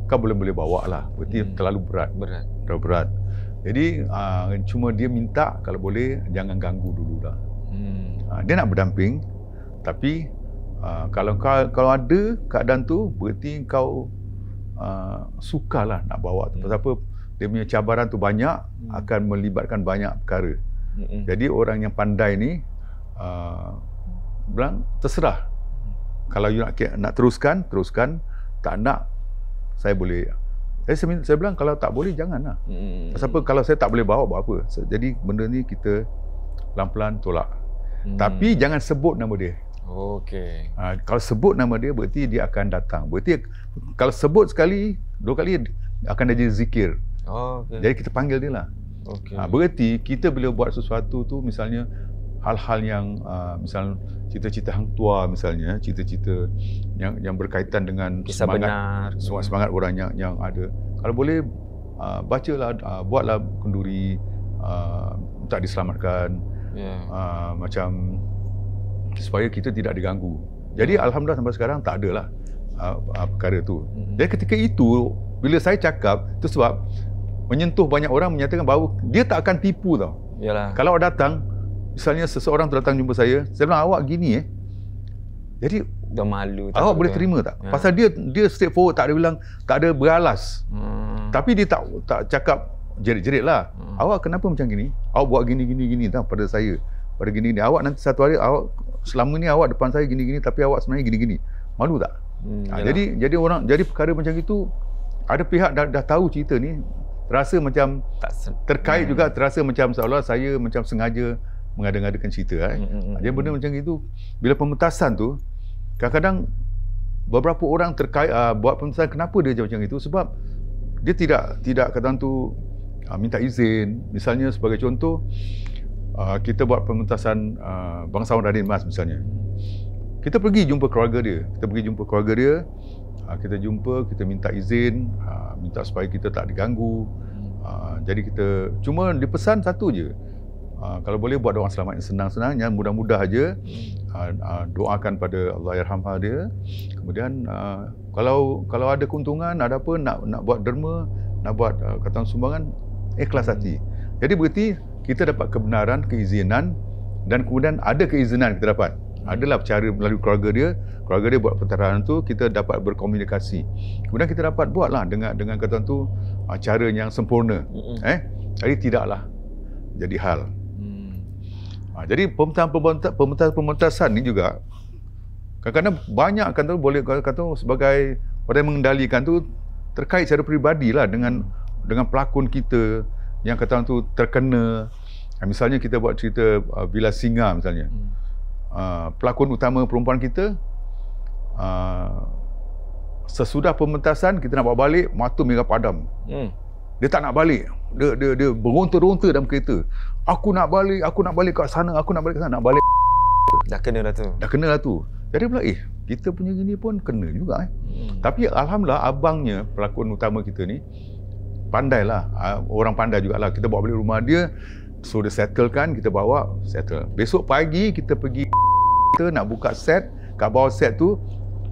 kau boleh bawa lah. Berarti terlalu berat. Terlalu berat. Jadi cuma dia minta kalau boleh jangan ganggu dulu lah. Dia nak berdamping, tapi kalau ada keadaan tu berarti kau sukalah nak bawa. Pasal apa? Dia punya cabaran tu banyak, akan melibatkan banyak perkara. Jadi orang yang pandai ni bilang terserah. Kalau you nak teruskan, tak nak, saya boleh. Jadi saya bilang kalau tak boleh janganlah. Pasal apa? Kalau saya tak boleh bawa, buat apa? Jadi benda ni kita pelan-pelan tolak. Tapi jangan sebut nama dia. Okey. Kalau sebut nama dia berarti dia akan datang. Berarti kalau sebut sekali, 2 kali akan ada zikir. Okay. Jadi kita panggil dia lah. Okay. Berarti kita bila buat sesuatu tu, misalnya hal-hal yang misal cita-cita hang tua, misalnya cita-cita yang berkaitan dengan kisah semangat orang yang ada. Kalau boleh bacalah, buatlah kenduri, tak diselamatkan. Macam supaya kita tidak diganggu. Jadi alhamdulillah sampai sekarang tak ada lah perkara tu. Jadi ketika itu bila saya cakap tu, sebab menyentuh banyak orang, menyatakan bahawa dia tak akan tipu tau. Yalah. Kalau datang, misalnya seseorang datang jumpa saya bilang awak gini jadi dah malu. Awak boleh terima tak? Pasal dia straightforward, tak ada bilang, tak ada beralas. Tapi dia tak cakap jerit-jerit lah. Awak kenapa macam gini? Awak buat gini tau pada saya. Pada gini. Awak nanti satu hari, awak selama ni awak depan saya gini-gini, tapi awak sebenarnya gini-gini. Malu tak? Jadi perkara macam itu, ada pihak dah tahu cerita ni, terasa macam terkait juga, terasa macam seolah saya macam sengaja mengada-ngadakan cerita. Jadi benda macam itu, bila pementasan tu, kadang-kadang beberapa orang terkait buat pementasan, kenapa dia macam itu? Sebab dia tidak kata tu minta izin. Misalnya sebagai contoh, kita buat pementasan Bangsawan Radin Mas misalnya. kita pergi jumpa keluarga dia. Kita jumpa, kita minta izin, minta supaya kita tak diganggu. Jadi kita cuma dia pesan satu je. Kalau boleh buat doa selamat yang senang-senang, yang mudah-mudah aja. Doakan pada Allahyarhamha dia. Kemudian kalau ada keuntungan, ada apa nak buat derma, nak buat kata sumbangan, ikhlas hati. Jadi berarti kita dapat kebenaran, keizinan, dan kemudian ada keizinan kita dapat. Adalah cara melalui keluarga dia buat perterahan tu, kita dapat berkomunikasi. Kemudian kita dapat buatlah dengan kata tu cara yang sempurna. Jadi tidaklah jadi hal. Jadi pementasan ni juga kadang-kadang banyak kata boleh kata sebagai orang yang mengendalikan tu terkait secara peribadi lah dengan pelakon kita yang kata tu terkena. Misalnya kita buat cerita Villa Singa misalnya. Pelakon utama perempuan kita, sesudah pementasan kita nak bawa balik, mata merah padam. Dia tak nak balik. Dia beronta-ronta dalam kereta. Aku nak balik kat sana, nak balik. Dah kena lah tu. Jadi pula kita punya gini pun kena juga. Tapi alhamdulillah abangnya pelakon utama kita ni pandailah, orang pandai jugalah. Kita bawa balik rumah dia, so dia settlekan, kita bawa settle. Besok pagi kita pergi, kita nak buka set, kat bawah set tu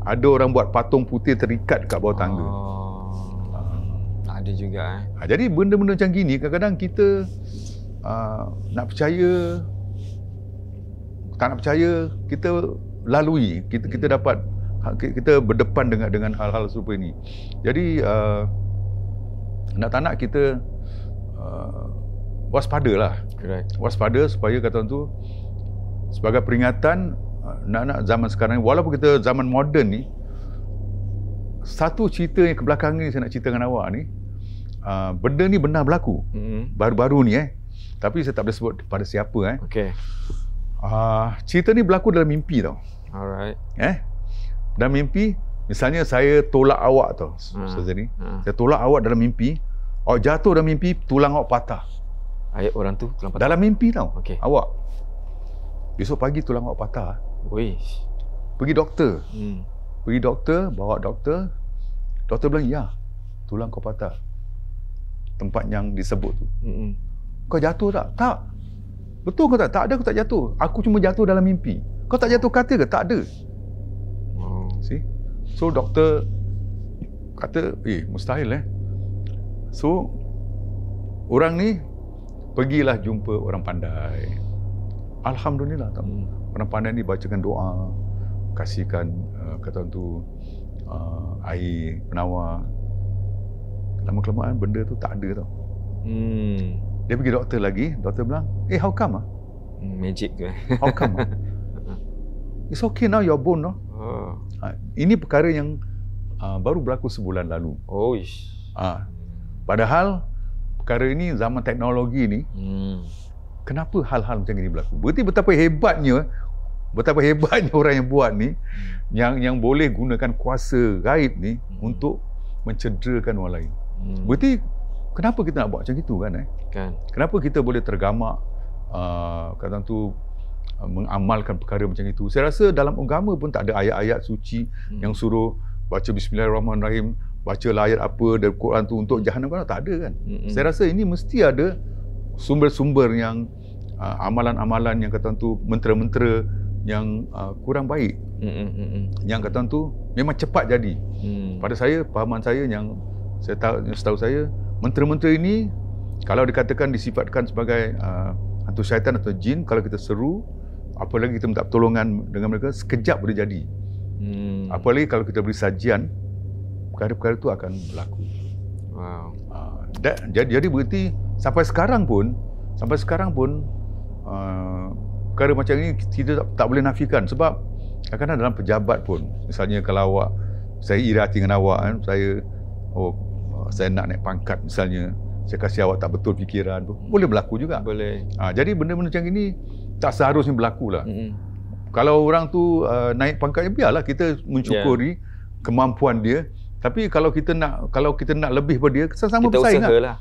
ada orang buat patung putih terikat kat bawah tangga. Ada juga. Jadi benda-benda macam gini kadang-kadang kita nak percaya, tak nak percaya, kita lalui, kita dapat, kita berdepan dengan hal-hal serupa ini. Jadi nak tak nak kita waspadalah. Waspada supaya kata tu sebagai peringatan nak zaman sekarang ni, walaupun kita zaman moden ni, satu cerita yang ke belakang ni saya nak cerita dengan awak ni, benda ni benar berlaku. Baru-baru ni tapi saya tak boleh sebut pada siapa. Okey. Cerita ni berlaku dalam mimpi tau. Alright. Dalam mimpi, misalnya saya tolak awak tau. Saya tolak awak dalam mimpi, awak jatuh dalam mimpi, tulang awak patah. Ayat orang tu tulang patah. Dalam mimpi tau. Okey. Awak besok pagi tulang awak patah. Pergi doktor. Pergi doktor, bawa doktor. Doktor bilang, ya, tulang kau patah. Tempat yang disebut tu. Kau jatuh tak? Tak. Betul kau tak? Tak ada, aku tak jatuh. Aku cuma jatuh dalam mimpi. Kau tak jatuh kata ke? Tak ada. See? So doktor kata, mustahil So orang ni pergilah jumpa orang pandai. Alhamdulillah tak. Orang pandai ni bacakan doa, kasihkan kata tu air penawar. Lama-kelamaan benda tu tak ada tau. Dia pergi doktor lagi, doktor bilang, how come? Magic ke? How come? It's okay now, your bone. Ini perkara yang baru berlaku sebulan lalu. Padahal perkara ini zaman teknologi ni, kenapa hal-hal macam ini berlaku? Berarti betapa hebatnya orang yang buat ni, yang boleh gunakan kuasa gaib ni untuk mencederakan orang lain. Berarti kenapa kita nak buat macam itu kan? Kenapa kita boleh tergamak kata tu mengamalkan perkara macam itu? Saya rasa dalam agama pun tak ada ayat-ayat suci yang suruh baca Bismillahirrahmanirrahim, baca ayat apa dari Quran tu untuk jahanam, kan tak ada kan? Saya rasa ini mesti ada sumber-sumber yang amalan-amalan yang kata tu mentera-mentera yang kurang baik, yang kata tu memang cepat jadi. Pada saya, pahaman saya yang setahu saya, mentera-mentera ini kalau dikatakan disifatkan sebagai hantu syaitan atau jin, kalau kita seru, apalagi kita minta pertolongan dengan mereka, sekejap boleh jadi. Apalagi kalau kita beri sajian, perkara-perkara itu akan berlaku. Jadi berarti sampai sekarang pun perkara macam ini kita tak boleh nafikan. Sebab kadang-kadang dalam pejabat pun, misalnya kalau awak, saya iri hati dengan awak kan, saya nak naik pangkat misalnya, saya kasih awak tak betul fikiran, boleh berlaku juga. Boleh. Jadi benda-benda macam ini tak seharusnya berlaku lah. Kalau orang tu naik pangkat, biarlah kita mensyukuri kemampuan dia. Tapi kalau kita nak lebih pada dia, sama-sama bersaing lah.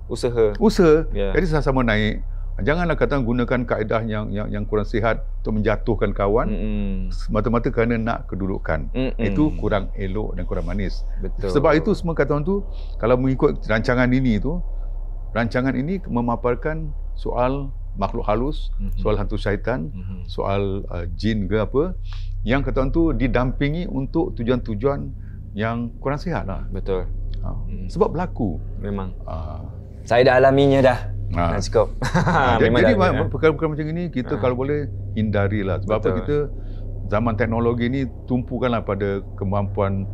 Usaha. Usaha. Jadi sama-sama naik. Janganlah kata gunakan kaedah yang kurang sihat untuk menjatuhkan kawan semata-mata kerana nak kedudukan. Itu kurang elok dan kurang manis. Betul. Sebab itu semua kata orang tu, kalau mengikut rancangan ini memaparkan soal makhluk halus, soal hantu syaitan, soal jin ke apa, yang kata orang tu didampingi untuk tujuan-tujuan yang kurang sihat lah. Betul. Sebab berlaku. Memang. Saya dah alaminya dah. Dah cukup. Jadi perkara-perkara macam ini kita kalau boleh hindarilah. Sebab apa, kita zaman teknologi ni tumpukanlah pada kemampuan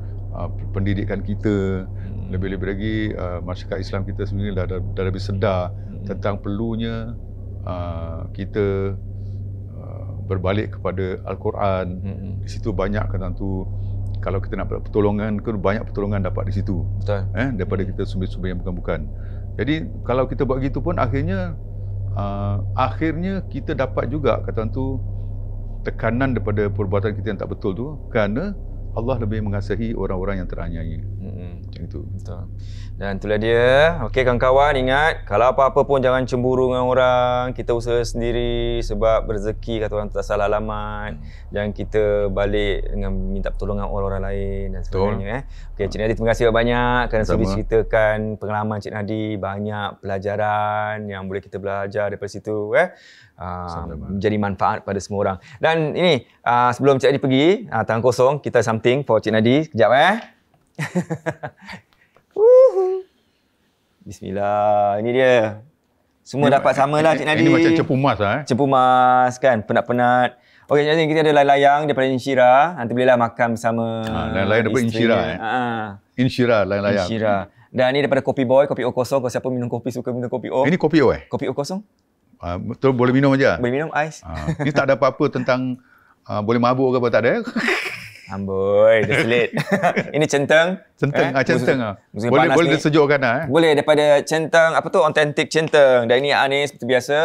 pendidikan kita. Lebih-lebih lagi masyarakat Islam kita sebenarnya dah lebih sedar tentang perlunya kita berbalik kepada Al-Quran. Di situ banyak kata tu, kalau kita nak pertolongan, banyak pertolongan dapat di situ. Betul. Daripada kita sumber-sumber yang bukan-bukan. Jadi kalau kita buat gitu pun akhirnya kita dapat juga kata tu tekanan daripada perbuatan kita yang tak betul tu, kerana Allah lebih mengasihi orang-orang yang teraniaya. Macam itu. Betul. Dan itulah dia. Okey kawan-kawan, ingat kalau apa-apa pun jangan cemburu dengan orang. Kita usaha sendiri sebab rezeki kata orang tak salah alamat. Jangan kita balik dengan minta pertolongan orang-orang lain dan sebagainya. Okey, Cik Nadi terima kasih banyak kerana sudah ceritakan pengalaman Cik Nadi, banyak pelajaran yang boleh kita belajar daripada situ menjadi manfaat pada semua orang. Dan ini sebelum Cik Nadi pergi, tangan kosong kita something for Cik Nadi sekejap Bismillah, ini dia. Semua dapat samalah Cik Nadi. Ini macam cepu mas Cepu mas kan, penat-penat. Okey, jadi kita ada layang-layang daripada Insyirah. Nanti bolehlah makan bersama layang daripada Insyirah Insyirah, layang-layang. Insyirah. Dan ini daripada Kopi Boy, kopi O kosong. Kalau siapa minum kopi suka minum kopi O. Ini kopi O Kopi O kosong. Betul, boleh minum aja. Boleh minum ais. Ini tak ada apa-apa tentang boleh mabuk ke apa, tak ada. Amboi, dia selit. Ini centeng. Centeng, boleh disejukkan Boleh, daripada centeng, apa tu, authentic centeng. Dan ini Hanis seperti biasa.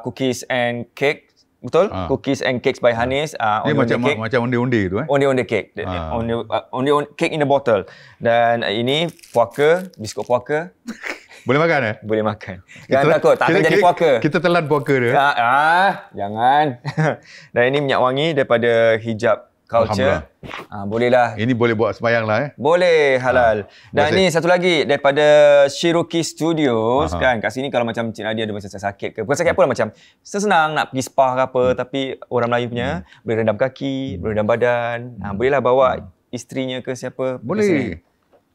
Cookies and cake. Betul? Cookies and cakes by Hanis. Ini macam onde-onde tu Onde-onde cake. Onde cake in the bottle. Dan ini puaka, biskut puaka. Boleh makan Boleh makan. Jangan takut, tak akan jadi puaka. Kita telan puaka dia. Jangan. Dan ini minyak wangi daripada Hijab Culture. Bolehlah. Ini boleh buat sembayang lah Boleh, halal. Dan ini satu lagi daripada Shiroki Studios kan. Kat sini kalau macam Cik Nadia ada macam sakit ke. Bukan sakit apa lah, macam senang nak pergi spa ke apa. Tapi orang Melayu punya boleh rendam kaki, boleh rendam badan. Bolehlah bawa isterinya ke siapa. Boleh.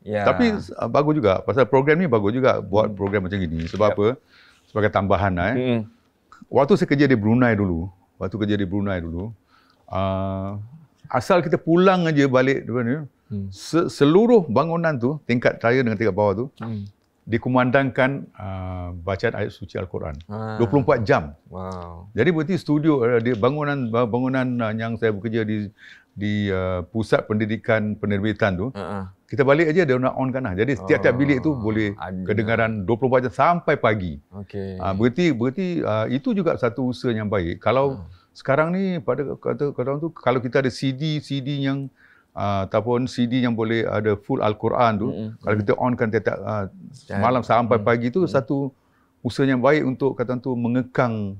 Ya. Tapi bagus juga. Pasal program ni bagus juga buat program macam gini. Sebab apa? Sebagai tambahan waktu saya kerja di Brunei dulu. Asal kita pulang aja balik seluruh bangunan tu, tingkat raya dengan tingkat bawah tu dikumandangkan bacaan ayat suci Al-Quran 24 jam. Wow. Jadi berarti studio bangunan yang saya bekerja di pusat pendidikan penerbitan tu, kita balik aja dia nak on kan lah. Jadi setiap bilik tu boleh kedengaran 24 jam sampai pagi. Berarti itu juga satu usaha yang baik. Kalau sekarang ni pada kata orang tu, kalau kita ada CD yang ataupun CD yang boleh ada full Al-Quran tu, kalau kita onkan tiap malam sampai pagi tu, satu usaha yang baik untuk kata tu mengekang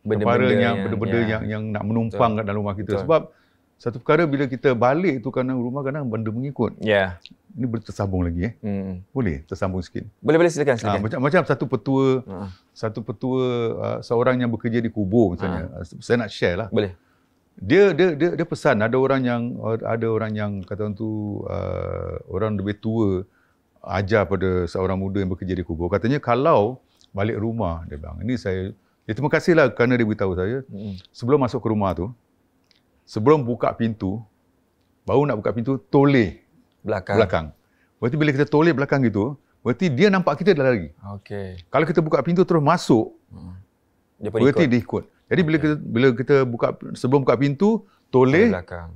benda-benda yang nak menumpang kat dalam rumah kita. Sebab satu perkara bila kita balik tu kadang rumah kadang benda mengikut. Ini boleh tersambung lagi Boleh tersambung sikit. Boleh silakan. Macam satu petua seorang yang bekerja di kubur misalnya. Saya nak share lah. Boleh. Dia pesan ada orang yang kata orang tu orang lebih tua ajar pada seorang muda yang bekerja di kubur. Katanya kalau balik rumah, dia bilang, terima kasihlah kerana dia beritahu saya. Sebelum masuk ke rumah tu, sebelum buka pintu, baru nak buka pintu, toleh belakang. Berarti bila kita toleh belakang gitu, berarti dia nampak kita dah lari. Kalau kita buka pintu terus masuk, berarti dia ikut. Jadi bila kita buka, sebelum buka pintu, toleh belakang.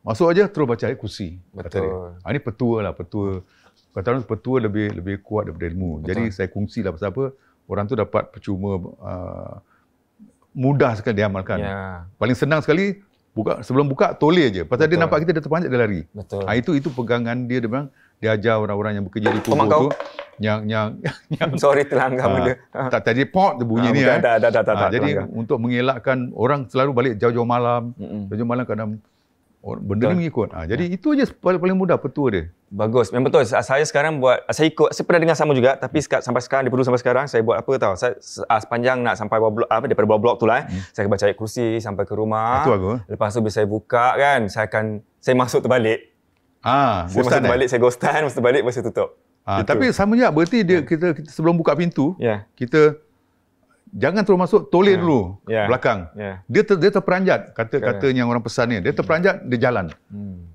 Masuk aja terus baca ayat kursi. Betul. Ini petua lah, kata orang petua lebih kuat daripada ilmu. Jadi saya kongsilah pasal apa, orang tu dapat percuma mudah sekali diamalkan. Paling senang sekali sebelum buka toleh aje. Pasal dia nampak kita dia terpanjat dia lari. Itu pegangan dia bilang dia ajar orang-orang yang bekerja di kubur tu. Sorry terlanggar benda. Tak tadi pot tu bunyi ni. Dah. Jadi terlanggar. untuk mengelakkan orang selalu balik jauh-jauh malam. Jauh-jauh malam kadang benda ni mengikut. Jadi itu je paling mudah petua dia. Bagus. Memang betul. Saya sekarang saya pernah dengar sama juga, tapi sampai sekarang sampai sekarang saya buat apa tahu? Saya sepanjang nak sampai bawah blok, daripada bawah blok tu lah, saya akan cari kursi sampai ke rumah. Itu aku. Lepas tu bila saya buka kan, saya masuk terbalik. Saya masuk terbalik, saya ghostan, masuk terbalik, lepas saya tutup. Tapi sama je, berarti kita sebelum buka pintu, kita jangan terus masuk, toleh dulu belakang. Dia terperanjat, katanya orang pesan ni. Dia terperanjat, dia jalan.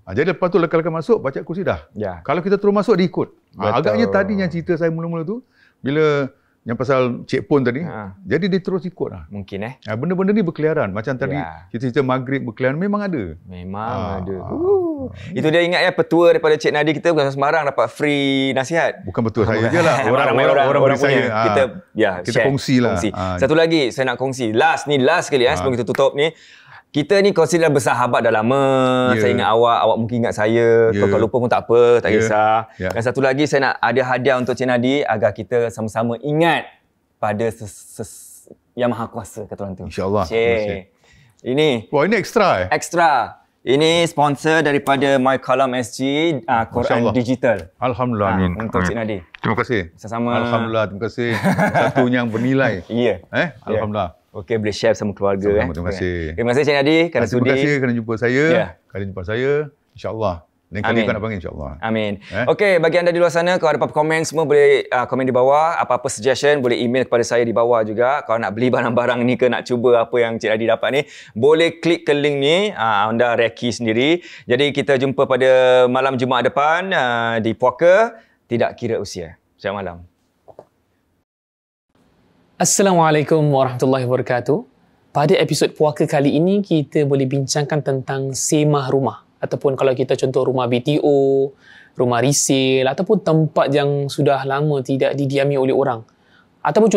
Jadi lepas tu lekas-lekas masuk, baca kursi dah. Kalau kita terus masuk, dia ikut. Agaknya tadi yang cerita saya mula-mula tu, bila yang pasal Cik Pon tadi, jadi dia terus ikut lah. Mungkin benda-benda ni berkeliaran. Macam tadi, cerita maghrib berkeliaran, memang ada. Memang ada. Itu dia ingat petua daripada Cik Nadi kita bukan sembarang dapat free nasihat. Bukan betul saya je lah. Orang saya. Kita kongsi lah. Satu lagi saya nak kongsi. Last sekali sebelum kita tutup ni. Kita ni consider bersahabat dah lama. Saya ingat awak mungkin ingat saya. Kalau lupa pun tak apa, tak kisah. Dan satu lagi saya nak ada hadiah untuk Cik Nadi agar kita sama-sama ingat pada Yang Maha Kuasa kata orang tu. InsyaAllah. Ini. Wah, ini ekstra Ekstra. Ini sponsor daripada My Kalam SG, Quran Digital. Alhamdulillah. Amin. Untuk Cik Nadi. Terima kasih. Sama-sama. Alhamdulillah, terima kasih. Satu yang bernilai. Alhamdulillah. Okey, boleh share sama keluarga. Terima kasih. Terima kasih Cik Nadi kerana sudi. Terima kasih kerana jumpa saya. Kerana jumpa saya. InsyaAllah. Lain kali kau nak panggil insyaAllah. Amin. Okey, bagi anda di luar sana, kalau ada apa-apa komen semua boleh komen di bawah. Apa-apa suggestion boleh email kepada saya di bawah juga. Kalau nak beli barang-barang ni ke nak cuba apa yang Cik Nadi dapat ni, boleh klik ke link ni. Anda reki sendiri. Jadi kita jumpa pada malam Jumaat depan di Puaka. Tidak kira usia. Selamat malam. Assalamualaikum warahmatullahi wabarakatuh. Pada episod Puaka kali ini, kita boleh bincangkan tentang semah rumah. Ataupun kalau kita contoh rumah BTO, rumah resale, ataupun tempat yang sudah lama tidak didiami oleh orang. Ataupun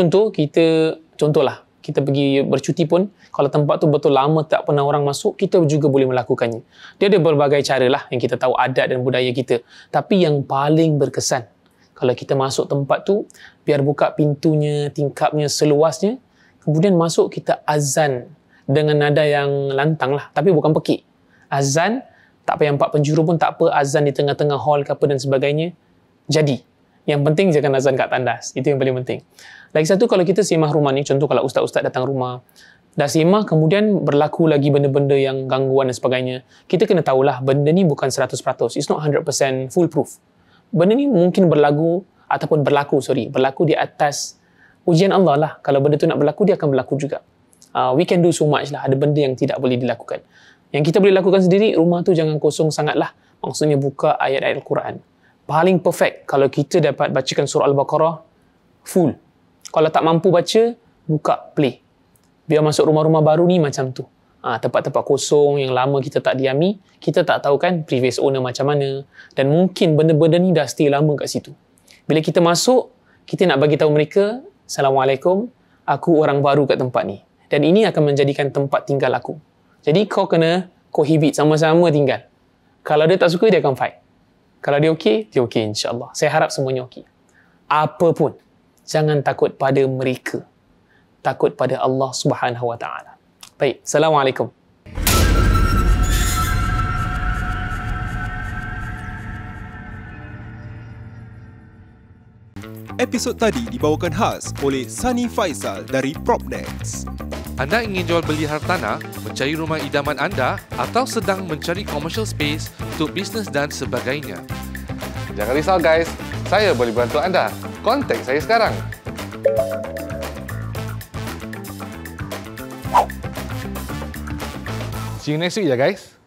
contohlah, kita pergi bercuti pun, kalau tempat tu betul lama tak pernah orang masuk, kita juga boleh melakukannya. Dia ada berbagai cara lah yang kita tahu adat dan budaya kita. Tapi yang paling berkesan, kalau kita masuk tempat tu, biar buka pintunya, tingkapnya, seluasnya, kemudian masuk kita azan dengan nada yang lantang lah, tapi bukan pekik. Azan, tak payah 4 penjuru pun tak apa, azan di tengah-tengah hall ke apa dan sebagainya. Jadi, yang penting jangan azan kat tandas. Itu yang paling penting. Lagi satu, kalau kita semah rumah ni, contoh kalau ustaz-ustaz datang rumah, dah semah kemudian berlaku lagi benda-benda yang gangguan dan sebagainya, kita kena tahulah benda ni bukan 100%. It's not 100% foolproof. Benda ni mungkin berlaku di atas ujian Allah lah. Kalau benda tu nak berlaku, dia akan berlaku juga. We can do so much lah. Ada benda yang tidak boleh dilakukan. Yang kita boleh lakukan sendiri, rumah tu jangan kosong sangat lah. Maksudnya buka ayat-ayat Al-Quran. Paling perfect kalau kita dapat bacakan surah Al-Baqarah full. Kalau tak mampu baca, buka play. Biar masuk rumah-rumah baru ni macam tu. Tempat-tempat kosong yang lama kita tak diami, kita tak tahu kan previous owner macam mana. Dan mungkin benda-benda ni dah stay lama kat situ. Bila kita masuk, kita nak bagi tahu mereka, Assalamualaikum, aku orang baru kat tempat ni. Dan ini akan menjadikan tempat tinggal aku. Jadi kau kena cohabit, sama-sama tinggal. Kalau dia tak suka, dia akan fight. Kalau dia okey, dia okey insya-Allah. Saya harap semuanya okey. Apa pun, jangan takut pada mereka. Takut pada Allah Subhanahu Wa Taala. Baik, Assalamualaikum. Episod tadi dibawakan khas oleh Sunny Faisal dari Propnex. Anda ingin jual beli hartanah, mencari rumah idaman anda atau sedang mencari commercial space untuk bisnes dan sebagainya? Jangan risau guys, saya boleh bantu anda. Kontak saya sekarang. See you next week ya guys.